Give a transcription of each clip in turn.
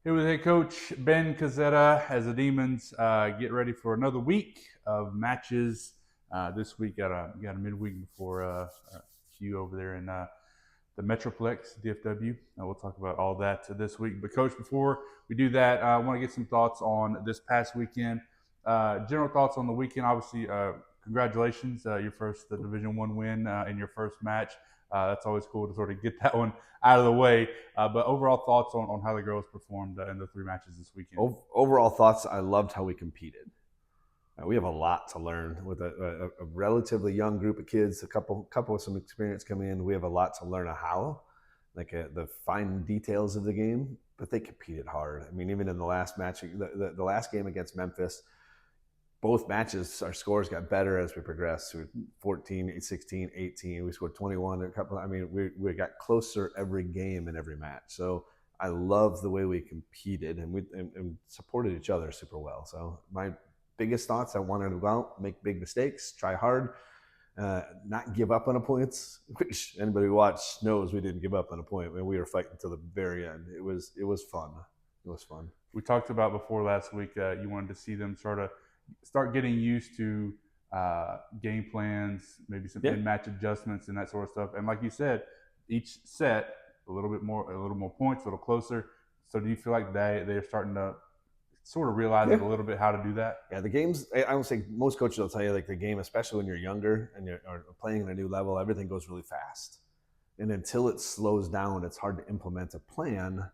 Here with head coach Ben Kaszeta as the Demons get ready for another week of matches. This week got a midweek before ACU over there in the Metroplex, DFW. We'll talk about all that this week. But coach, before we do that, I want to get some thoughts on this past weekend. General thoughts on the weekend. Obviously, congratulations, your first Division I win in your first match. That's always cool to sort of get that one out of the way. But overall thoughts on how the girls performed in the 3 matches this weekend. Overall thoughts, I loved how we competed. We have a lot to learn with a relatively young group of kids, a couple with some experience coming in. We have a lot to learn on how, the fine details of the game, but they competed hard. I mean, even in the last match, the last game against Memphis, both matches, our scores got better as we progressed. We 14, 16, 18. We scored 21. We got closer every game and every match. So I love the way we competed and supported each other super well. So my biggest thoughts, I wanted to go out, make big mistakes, try hard, not give up on a points, which anybody who watched knows we didn't give up on a point. I mean, we were fighting until the very end. It was fun. It was fun. We talked about before last week, you wanted to see them sort of start getting used to game plans, maybe some in-match adjustments and that sort of stuff. And like you said, each set a little more points, a little closer. So do you feel like they're starting to sort of realize a little bit how to do that? Yeah, the games, I would say most coaches will tell you, like, the game, especially when you're younger and you're playing at a new level, everything goes really fast. And until it slows down, it's hard to implement a plan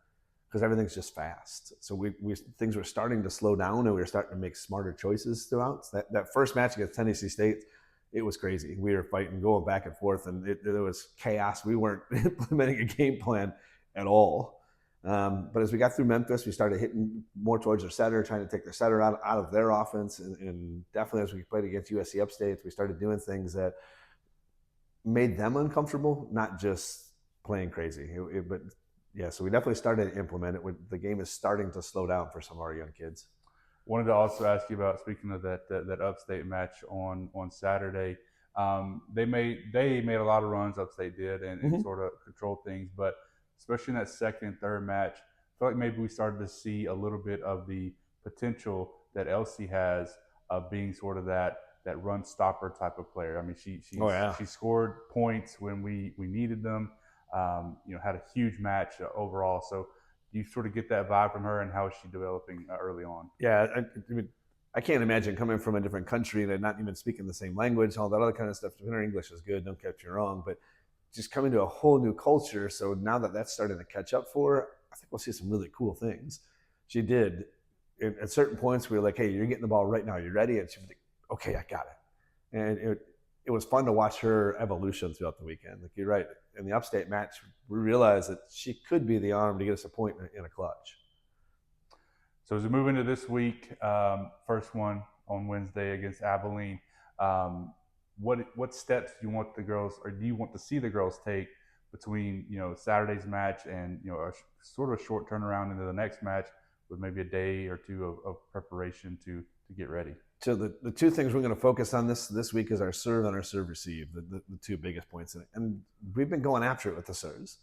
because everything's just fast. So things were starting to slow down and we were starting to make smarter choices throughout. So that first match against Tennessee State, it was crazy. We were fighting, going back and forth, and there was chaos. We weren't implementing a game plan at all. But as we got through Memphis, we started hitting more towards their setter, trying to take their setter out of their offense. And definitely as we played against USC Upstate, we started doing things that made them uncomfortable, not just playing crazy. So we definitely started to implement it. The game is starting to slow down for some of our young kids. Wanted to also ask you about, speaking of that Upstate match on Saturday. They made a lot of runs, Upstate did, and sort of controlled things. But especially in that second and third match, I feel like maybe we started to see a little bit of the potential that Elsie has of being sort of that run stopper type of player. I mean, she scored points when we needed them. Had a huge match overall. So do you sort of get that vibe from her, and how is she developing early on? Yeah, I can't imagine coming from a different country and not even speaking the same language, all that other kind of stuff. Her English is good, don't get me wrong, but just coming to a whole new culture. So now that that's starting to catch up for her, I think we'll see some really cool things. She did. At certain points, we were like, hey, you're getting the ball right now. You ready? And she was like, okay, I got it. And it was fun to watch her evolution throughout the weekend. Like, you're right. In the Upstate match, we realized that she could be the arm to get us a point in a clutch. So as we move into this week, first one on Wednesday against Abilene, what steps do you want the girls, or do you want to see the girls take between Saturday's match and a sort of short turnaround into the next match with maybe a day or two of preparation to get ready? So the two things we're going to focus on this week is our serve and our serve receive, the two biggest points in it. And we've been going after it with the serves.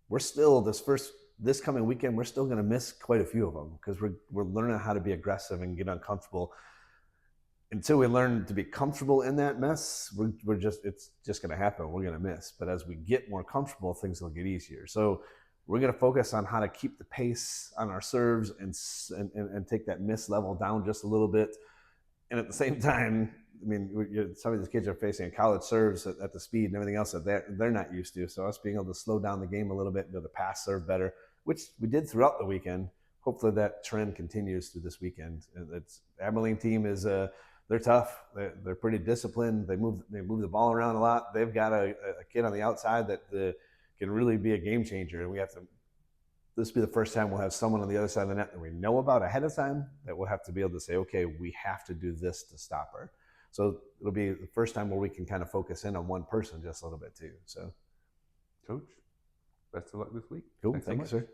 We're still, this coming weekend, we're still going to miss quite a few of them because we're learning how to be aggressive and get uncomfortable. Until we learn to be comfortable in that mess, it's just going to happen. We're going to miss. But as we get more comfortable, things will get easier. So we're going to focus on how to keep the pace on our serves and take that miss level down just a little bit. And at the same time, I mean, some of these kids are facing college serves at the speed and everything else that they're not used to. So us being able to slow down the game a little bit and be able to pass serve better, which we did throughout the weekend. Hopefully that trend continues through this weekend. Abilene team is they're tough. They're pretty disciplined. They move the ball around a lot. They've got a kid on the outside that can really be a game changer. And this will be the first time we'll have someone on the other side of the net that we know about ahead of time that we'll have to be able to say, okay, we have to do this to stop her. So it'll be the first time where we can kind of focus in on one person just a little bit too. So, Coach, best of luck this week. Cool. Thank you, sir.